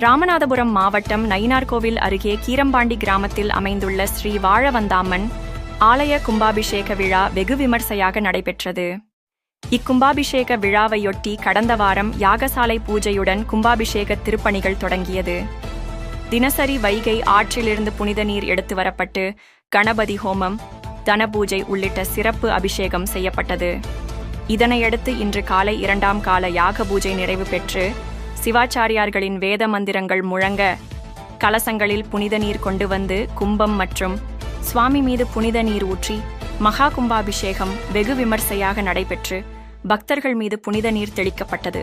ராமநாதபுரம் மாவட்டம் நயினார்கோவில் அருகே கீரம்பாண்டி கிராமத்தில் அமைந்துள்ள ஸ்ரீ வாழவந்தாம்மன் ஆலய கும்பாபிஷேக விழா வெகு விமர்சையாக நடைபெற்றது. இக்கும்பாபிஷேக விழாவையொட்டி கடந்த வாரம் யாகசாலை பூஜையுடன் கும்பாபிஷேக திருப்பணிகள் தொடங்கியது. தினசரி வைகை ஆற்றிலிருந்து புனித நீர் எடுத்து வரப்பட்டு கணபதி ஹோமம், தனபூஜை உள்ளிட்ட சிறப்பு அபிஷேகம் செய்யப்பட்டது. இதனையடுத்து இன்று காலை 2ஆம் கால யாக பூஜை நிறைவு பெற்று சிவாச்சாரியார்களின் வேத மந்திரங்கள் முழங்க கலசங்களில் புனித நீர் கொண்டு வந்து கும்பம் மற்றும் சுவாமி மீது புனித நீர் ஊற்றி மகா கும்பாபிஷேகம் வெகு விமர்சையாக நடைபெற்று பக்தர்கள் மீது புனித நீர் தெளிக்கப்பட்டது.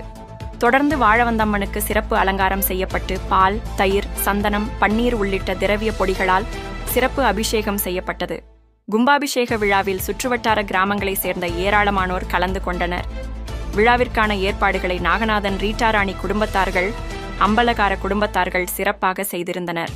தொடர்ந்து வாழவந்தம்மனுக்கு சிறப்பு அலங்காரம் செய்யப்பட்டு பால், தயிர், சந்தனம், பன்னீர் உள்ளிட்ட திரவிய பொடிகளால் சிறப்பு அபிஷேகம் செய்யப்பட்டது. கும்பாபிஷேக விழாவில் சுற்றுவட்டார கிராமங்களை சேர்ந்த ஏராளமானோர் கலந்து கொண்டனர். விழாவிற்கான ஏற்பாடுகளை நாகநாதன் ரீட்டாராணி குடும்பத்தார்கள், அம்பலகார குடும்பத்தார்கள் சிறப்பாக செய்திருந்தனர்.